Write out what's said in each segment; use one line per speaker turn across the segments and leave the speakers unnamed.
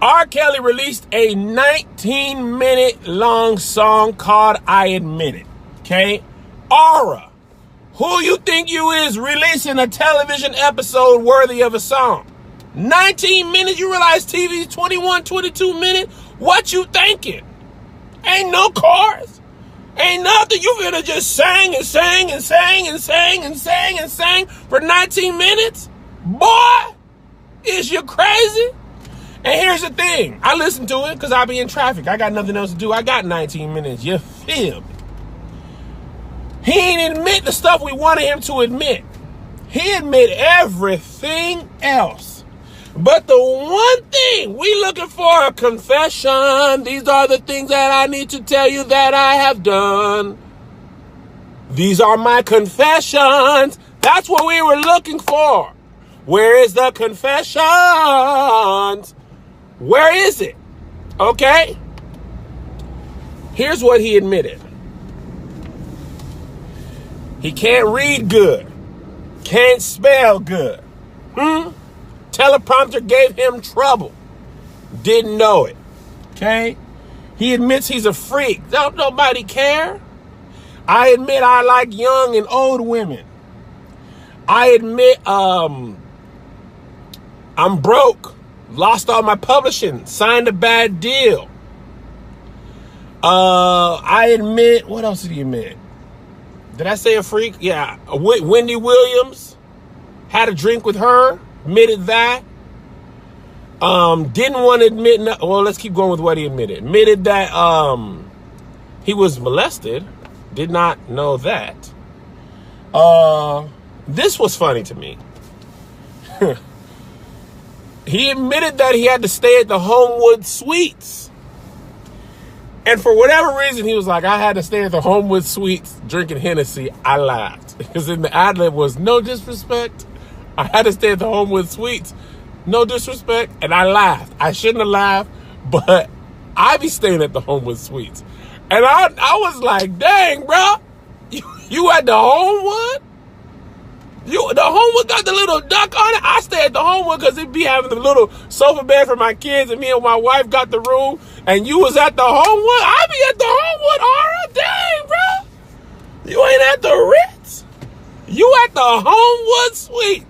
R. Kelly released a 19-minute long song called I Admit It. Okay? Aura, who you think you is releasing a television episode worthy of a song? 19 minutes? You realize TV's 21, 22 minutes? What you thinking? Ain't no chorus. Ain't nothing. You finna just sang and sang and sang and sang and sang and sang for 19 minutes? Boy, is you crazy? And here's the thing. I listen to it because I be in traffic. I got nothing else to do. I got 19 minutes. You feel me? He ain't admit the stuff we wanted him to admit. He admit everything else. But the one thing we looking for, a confession. These are the things that I need to tell you that I have done. These are my confessions. That's what we were looking for. Where is the confessions? Where is it? Okay? Here's what he admitted. He can't read good. Can't spell good. Teleprompter gave him trouble. Didn't know it. Okay? He admits he's a freak. Don't nobody care. I admit I like young and old women. I admit I'm broke. Lost all my publishing. Signed a bad deal. I admit, what else did he admit? Did I say a freak? Yeah. Wendy Williams. Had a drink with her. Admitted that. Didn't want to admit. Well, let's keep going with what he admitted. Admitted that he was molested. Did not know that. This was funny to me. He admitted that he had to stay at the Homewood Suites. And for whatever reason, he was like, I had to stay at the Homewood Suites drinking Hennessy. I laughed. Because in the ad-lib was no disrespect. I had to stay at the Homewood Suites. No disrespect. And I laughed. I shouldn't have laughed, but I be staying at the Homewood Suites. And I was like, dang, bro. You at the Homewood? The Homewood got the little duck on it. I stay at the Homewood because it be having the little sofa bed for my kids, and me and my wife got the room. And you was at the Homewood? I be at the Homewood, Aura. Dang, bro. You ain't at the Ritz. You at the Homewood Suite.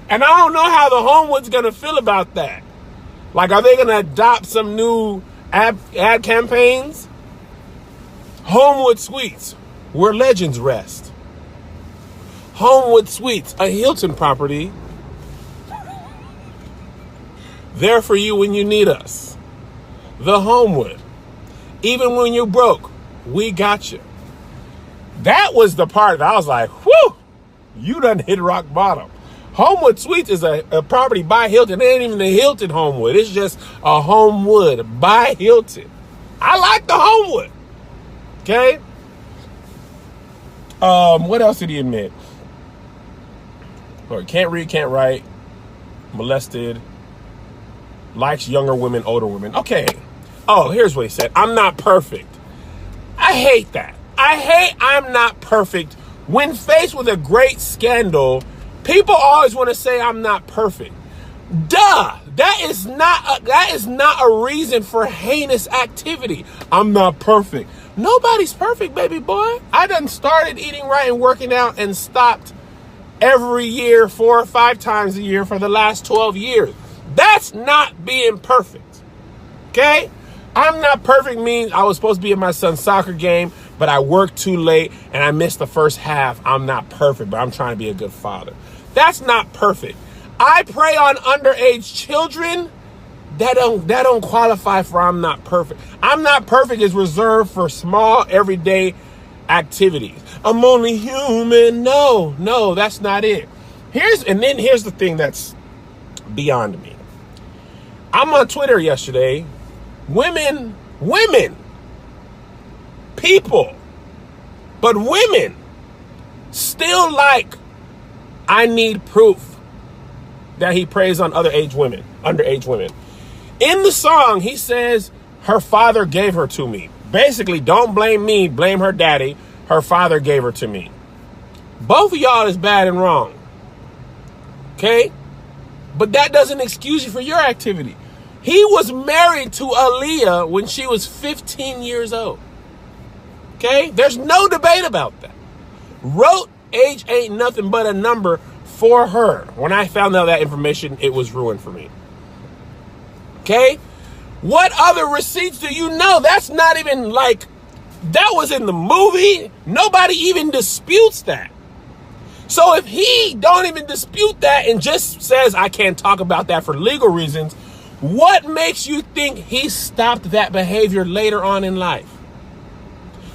And I don't know how the Homewood's going to feel about that. Like, are they going to adopt some new ad campaigns? Homewood Suites, where legends rest. Homewood Suites, a Hilton property. There for you when you need us. The Homewood. Even when you're broke, we got you. That was the part that I was like, whew, you done hit rock bottom. Homewood Suites is a property by Hilton. It ain't even the Hilton Homewood. It's just a Homewood by Hilton. I like the Homewood. Okay? What else did he admit? Or can't read, can't write, molested, likes younger women, older women. Okay. Oh, here's what he said. I'm not perfect. I hate that. I hate I'm not perfect. When faced with a great scandal, people always want to say I'm not perfect. Duh. That is not a reason for heinous activity. I'm not perfect. Nobody's perfect, baby boy. I done started eating right and working out and stopped every year, 4 or 5 times a year for the last 12 years. That's not being perfect. Okay? I'm not perfect means I was supposed to be at my son's soccer game, but I worked too late and I missed the first half. I'm not perfect, but I'm trying to be a good father. That's not perfect. I prey on underage children. That don't qualify for I'm not perfect. I'm not perfect is reserved for small everyday activities. I'm only human. No, that's not it. Here's the thing that's beyond me. I'm on Twitter yesterday. Women, people, but women still like, I need proof that he preys on underage women. In the song, he says, her father gave her to me. Basically, don't blame me, blame her daddy. Her father gave her to me. Both of y'all is bad and wrong. Okay? But that doesn't excuse you for your activity. He was married to Aaliyah when she was 15 years old. Okay? There's no debate about that. Wrote age ain't nothing but a number for her. When I found out that information, it was ruined for me. Okay? What other receipts do you know? That's not even like, that was in the movie. Nobody even disputes that. So if he don't even dispute that and just says, I can't talk about that for legal reasons, what makes you think he stopped that behavior later on in life?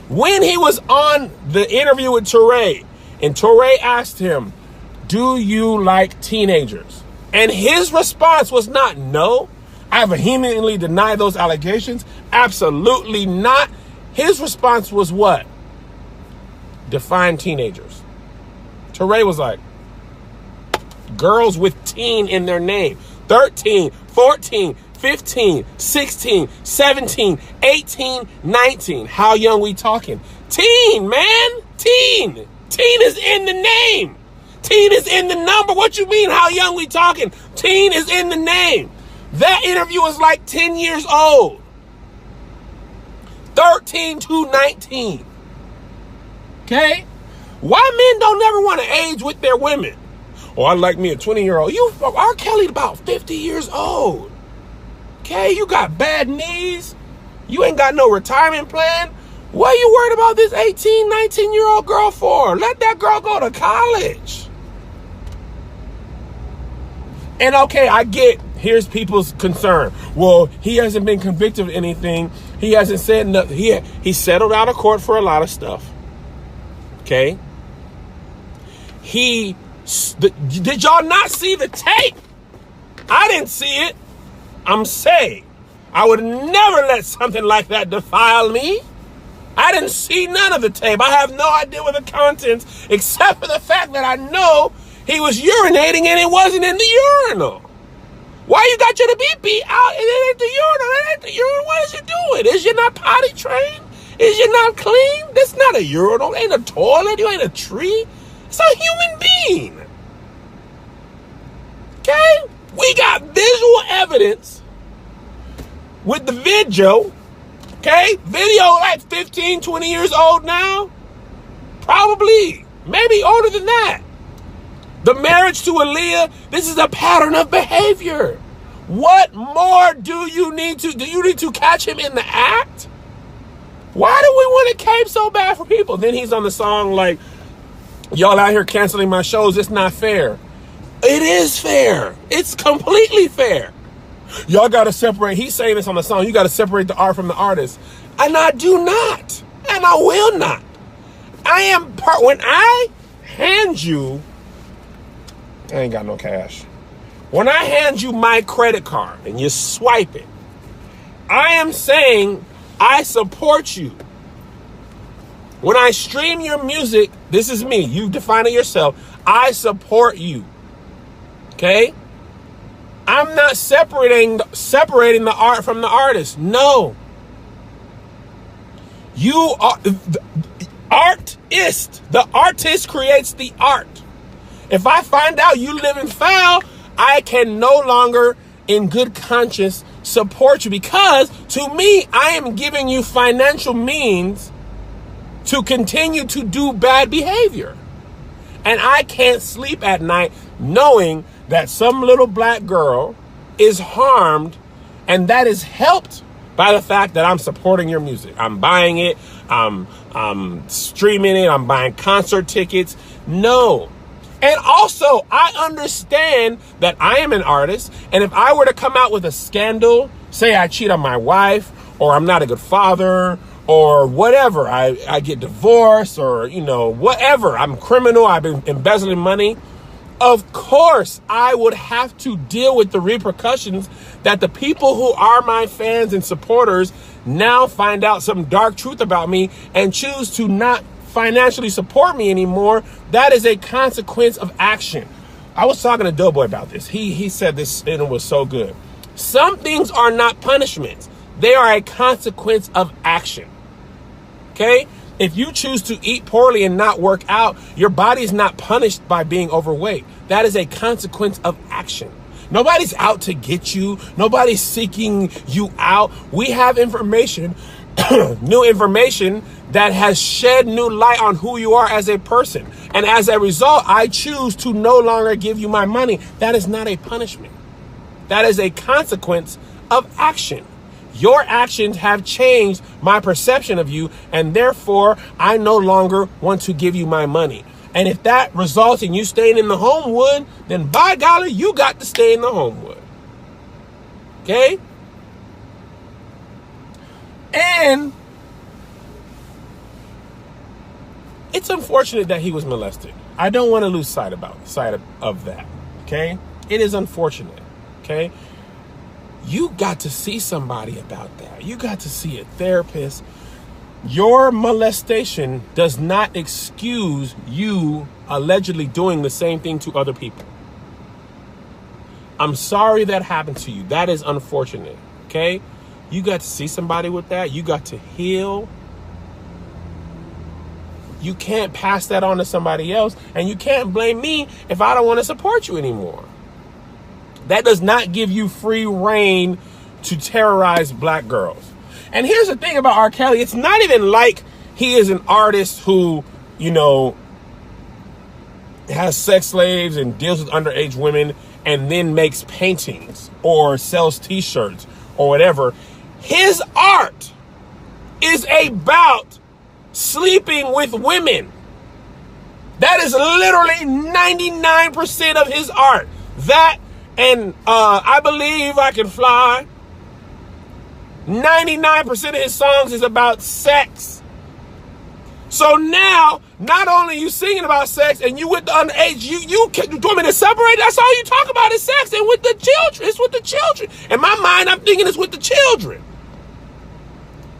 When he was on the interview with Touré, and Touré asked him, do you like teenagers? And his response was not no. I vehemently deny those allegations. Absolutely not. His response was what? Define teenagers. Touré was like, girls with teen in their name. 13, 14, 15, 16, 17, 18, 19. How young we talking? Teen, man. Teen. Teen is in the name. Teen is in the number. What you mean, how young we talking? Teen is in the name. That interview was like 10 years old. 13 to 19. Okay? Why men don't never want to age with their women? Oh, I like me a 20-year-old. You, R. Kelly about 50 years old. Okay? You got bad knees. You ain't got no retirement plan. What are you worried about this 18, 19-year-old girl for? Let that girl go to college. And okay, I get, here's people's concern. Well, he hasn't been convicted of anything. He hasn't said nothing. He settled out of court for a lot of stuff. Okay? Did y'all not see the tape? I didn't see it. I'm saying, I would never let something like that defile me. I didn't see none of the tape. I have no idea what the contents, except for the fact that I know he was urinating and it wasn't in the urinal. Why you got your beep out and it ain't the urinal? It ain't the urinal. What is you doing? Is you not potty trained? Is you not clean? This not a urinal. It ain't a toilet. You ain't a tree. It's a human being. Okay? We got visual evidence with the video. Okay? Video like 15, 20 years old now. Probably. Maybe older than that. The marriage to Aaliyah, this is a pattern of behavior. What more do you need to catch him in the act? Why do we want to cape so bad for people? Then he's on the song like, y'all out here canceling my shows. It's not fair. It is fair. It's completely fair. Y'all got to separate. He's saying this on the song. You got to separate the art from the artist. And I do not. And I will not. When I hand you, I ain't got no cash. When I hand you my credit card and you swipe it, I am saying I support you. When I stream your music, this is me. You define it yourself. I support you. Okay? I'm not separating the art from the artist. No. You are the artist. The artist creates the art. If I find out you live in foul, I can no longer, in good conscience, support you, because to me, I am giving you financial means to continue to do bad behavior. And I can't sleep at night knowing that some little black girl is harmed, and that is helped by the fact that I'm supporting your music. I'm buying it. I'm streaming it. I'm buying concert tickets. No. And also, I understand that I am an artist, and if I were to come out with a scandal, say I cheat on my wife, or I'm not a good father, or whatever, I get divorced, or, whatever, I'm criminal, I've been embezzling money, of course, I would have to deal with the repercussions that the people who are my fans and supporters now find out some dark truth about me and choose to not financially support me anymore. That is a consequence of action. I was talking to Doughboy about this. He said this, and it was so good. Some things are not punishments. They are a consequence of action. Okay? If you choose to eat poorly and not work out, your body is not punished by being overweight. That is a consequence of action. Nobody's out to get you. Nobody's seeking you out. We have information, new information that has shed new light on who you are as a person. And as a result, I choose to no longer give you my money. That is not a punishment. That is a consequence of action. Your actions have changed my perception of you, and therefore I no longer want to give you my money. And if that results in you staying in the Homewood, then by golly, you got to stay in the Homewood. Okay? And it's unfortunate that he was molested. I don't want to lose sight of that. Okay? It is unfortunate. Okay? You got to see somebody about that. You got to see a therapist. Your molestation does not excuse you allegedly doing the same thing to other people. I'm sorry that happened to you. That is unfortunate. Okay? You got to see somebody with that. You got to heal. You can't pass that on to somebody else, and you can't blame me if I don't want to support you anymore. That does not give you free reign to terrorize black girls. And here's the thing about R. Kelly. It's not even like he is an artist who, has sex slaves and deals with underage women and then makes paintings or sells t-shirts or whatever. His art is about sleeping with women. That is literally 99% of his art. That and I Believe I Can Fly. 99% of his songs is about sex. So now, not only you singing about sex and you with the underage, you want me to separate? That's all you talk about is sex and with the children. It's with the children. In my mind, I'm thinking it's with the children.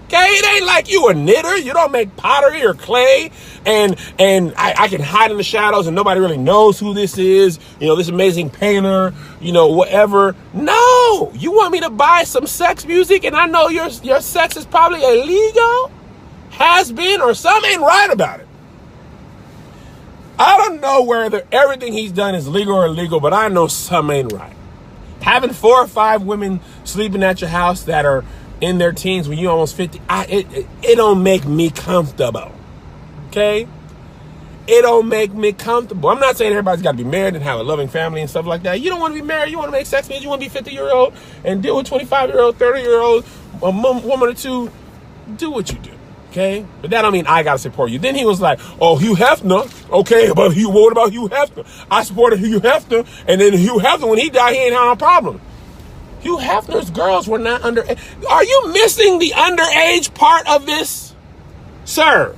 Okay, it ain't like you a knitter. You don't make pottery or clay, and I can hide in the shadows and nobody really knows who this is. This amazing painter. Whatever. No, you want me to buy some sex music, and I know your sex is probably illegal, has been, or something ain't right about it. I don't know whether everything he's done is legal or illegal, but I know something ain't right. Having 4 or 5 women sleeping at your house that are in their teens when you're almost 50, it don't make me comfortable. Okay? It don't make me comfortable. I'm not saying everybody's got to be married and have a loving family and stuff like that. You don't want to be married. You want to make sex music. You want to be 50-year-old and deal with 25-year-old, 30-year-old, a woman or two. Do what you do. Okay? But that don't mean I got to support you. Then he was like, oh, Hugh Hefner. Okay, but what about Hugh Hefner? I supported Hugh Hefner, and then Hugh Hefner, when he died, he ain't had no problem. Hugh Hefner's girls were not underage. Are you missing the underage part of this? Sir,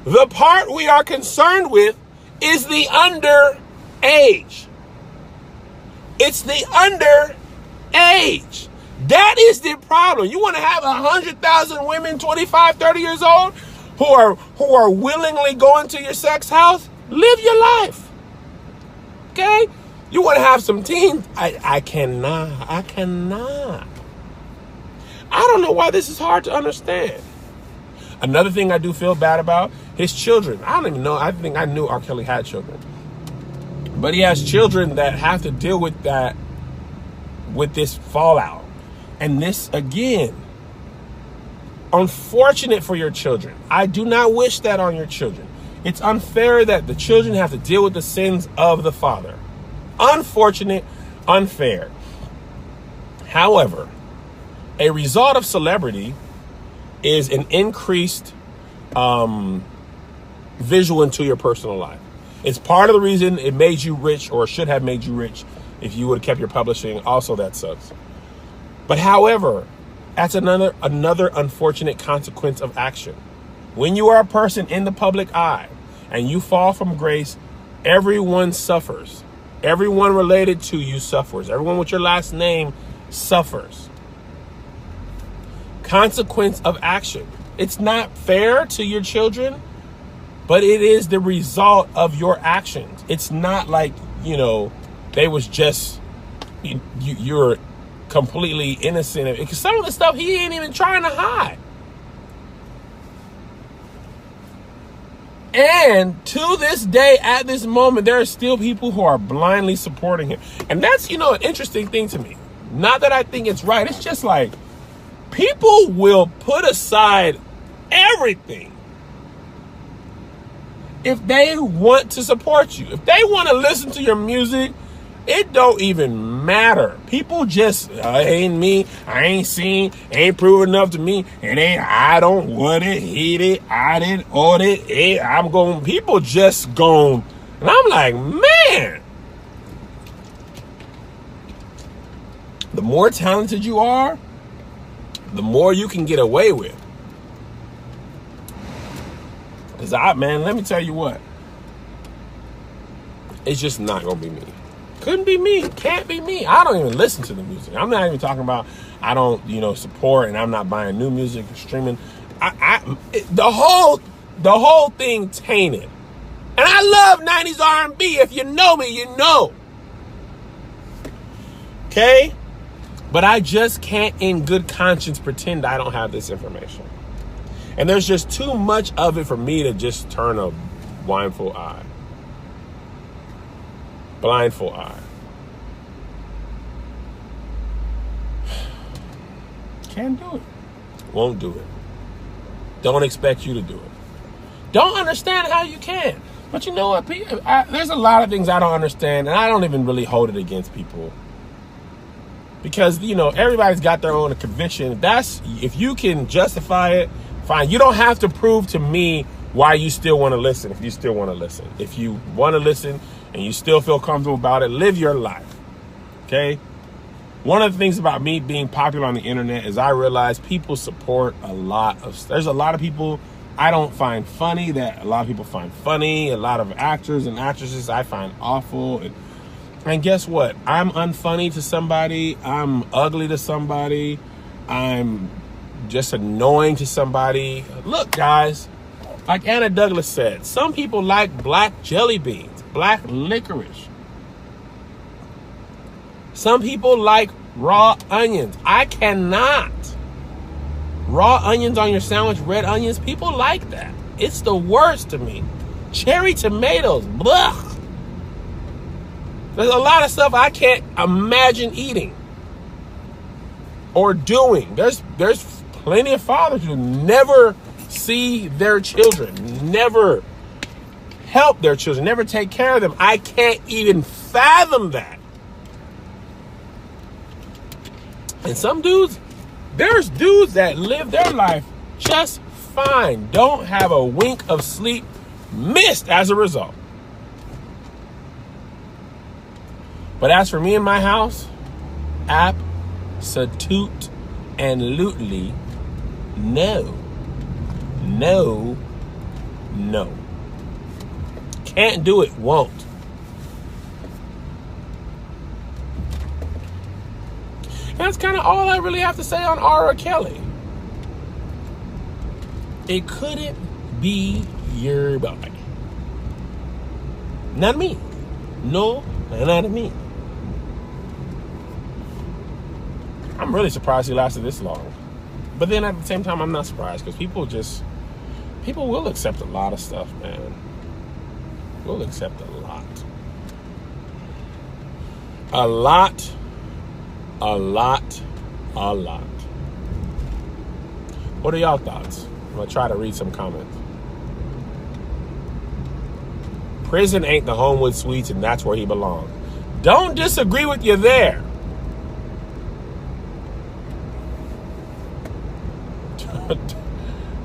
the part we are concerned with is the underage. It's the underage. That is the problem. You want to have 100,000 women, 25, 30 years old, who are willingly going to your sex house? Live your life. Okay? You want to have some teens? I cannot. I don't know why this is hard to understand. Another thing I do feel bad about, his children. I don't even know. I think I knew R. Kelly had children. But he has children that have to deal with that, with this fallout. And this, again, unfortunate for your children. I do not wish that on your children. It's unfair that the children have to deal with the sins of the father. Unfortunate, unfair. However, a result of celebrity is an increased visual into your personal life. It's part of the reason it made you rich, or should have made you rich, if you would have kept your publishing. Also, that sucks. But however, that's another unfortunate consequence of action. When you are a person in the public eye and you fall from grace, everyone suffers. Everyone related to you suffers. Everyone with your last name suffers. Consequence of action. It's not fair to your children, but it is the result of your actions. It's not like, they was just, you're completely innocent. Because some of the stuff he ain't even trying to hide. And to this day, at this moment, there are still people who are blindly supporting him. And that's, an interesting thing to me. Not that I think it's right. It's just like people will put aside everything if they want to support you. If they want to listen to your music, it don't even matter. People just, ain't me, I ain't seen, ain't proven enough to me, I don't want it, hate it, I didn't order it, people just going, and I'm like, man, the more talented you are, the more you can get away with. Because man, let me tell you what, it's just not going to be me. Couldn't be me. Can't be me. I don't even listen to the music. I'm not even talking about I don't, support, and I'm not buying new music or streaming. The whole thing tainted. And I love 90s R&B. If you know me, you know. Okay? But I just can't in good conscience pretend I don't have this information. And there's just too much of it for me to just turn a blindfold eye. Can't do it. Won't do it. Don't expect you to do it. Don't understand how you can. But you know what? There's a lot of things I don't understand, and I don't even really hold it against people. Because, everybody's got their own conviction. If you can justify it, fine. You don't have to prove to me why you still want to listen if you still want to listen. If you want to listen and you still feel comfortable about it, live your life. Okay? One of the things about me being popular on the internet is I realize people support there's a lot of people I don't find funny that a lot of people find funny. A lot of actors and actresses I find awful. And guess what? I'm unfunny to somebody. I'm ugly to somebody. I'm just annoying to somebody. Look, guys, like Anna Douglas said, some people like black jelly beans, black licorice. Some people like raw onions. I cannot. Raw onions on your sandwich, red onions, people like that. It's the worst to me. Cherry tomatoes, blech. There's a lot of stuff I can't imagine eating or doing. There's plenty of fathers who never see their children, never help their children, never take care of them. I can't even fathom that. And some dudes, there's dudes that live their life just fine, don't have a wink of sleep missed as a result. But as for me and my house, absolutely no. Can't do it, won't. That's kind of all I really have to say on R. Kelly. It couldn't be your boy. Not me. No, not me. I'm really surprised he lasted this long. But then at the same time, I'm not surprised because people will accept a lot of stuff, man. We'll accept a lot. A lot. What are y'all thoughts? I'm going to try to read some comments. Prison ain't the Homewood Suites, and that's where he belongs. Don't disagree with you there.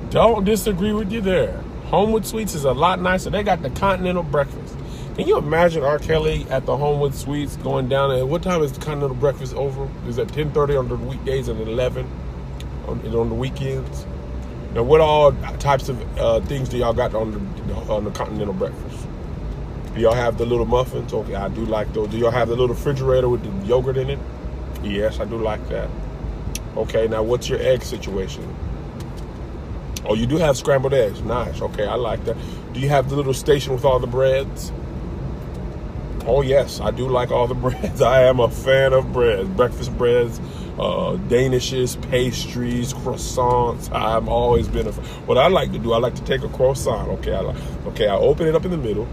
Don't disagree with you there. Homewood Suites is a lot nicer. They got the continental breakfast. Can you imagine R. Kelly at the Homewood Suites going down there? What time is the continental breakfast over? Is it 10:30 on the weekdays and 11 on the weekends? Now, what all types of things do y'all got on the continental breakfast? Do y'all have the little muffins? Okay, I do like those. Do y'all have the little refrigerator with the yogurt in it? Yes, I do like that. Okay, now what's your egg situation? Oh, you do have scrambled eggs. Nice. Okay, I like that. Do you have the little station with all the breads? Oh, yes, I do like all the breads. I am a fan of breads. Breakfast breads, Danishes, pastries, croissants. I've always been what I like to do. I like to take a croissant. Okay, I open it up in the middle.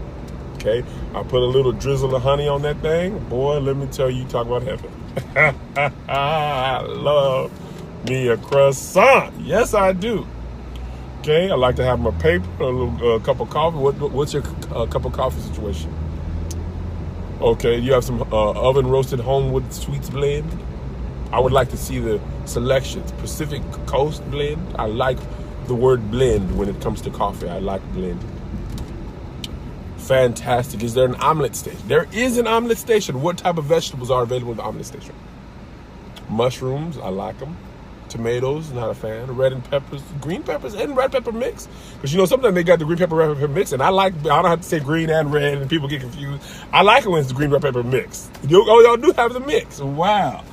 Okay, I put a little drizzle of honey on that thing. Boy, let me tell you, talk about heaven. I love me a croissant. Yes, I do. Okay, I like to have my paper, a little cup of coffee. What's your cup of coffee situation? Okay, you have some oven roasted Homewood Sweets blend. I would like to see the selections. Pacific Coast blend. I like the word blend when it comes to coffee. I like blend. Fantastic. Is there an omelet station? There is an omelet station. What type of vegetables are available in the omelet station? Mushrooms, I like them. Tomatoes, not a fan. Red and peppers, green peppers and red pepper mix. Because you know sometimes they got the green pepper red pepper mix, and I don't have to say green and red, and people get confused. I like it when it's the green red pepper mix. Y'all do have the mix. Wow.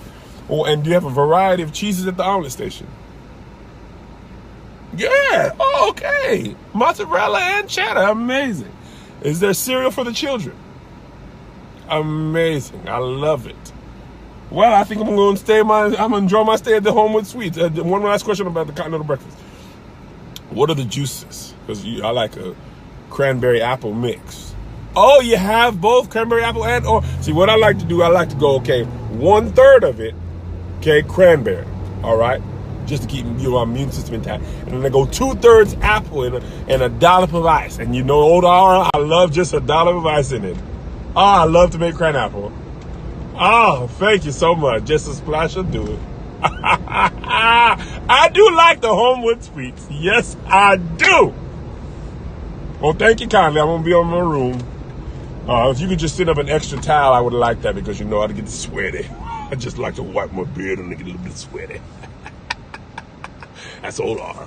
Oh, and do you have a variety of cheeses at the omelet station? Yeah. Oh, okay. Mozzarella and cheddar. Amazing. Is there cereal for the children? Amazing. I love it. Well, I think I'm going to enjoy my stay at the Homewood Suites. One last question about the continental breakfast. What are the juices? Because I like a cranberry apple mix. Oh, you have both cranberry apple and see what I like to do. I like to go 1/3 of it, cranberry. All right, just to keep your immune system intact, and then I go 2/3 apple and a dollop of ice. And you know, old R, I love just a dollop of ice in it. Oh, I love to make cran apple. Oh, thank you so much. Just a splash will do it. I do like the Homewood Suites. Yes, I do. Well, thank you kindly. I'm going to be on my room. If you could just sit up an extra towel, I would like that because you know how to get sweaty. I just like to wipe my beard and get a little bit sweaty. That's old R.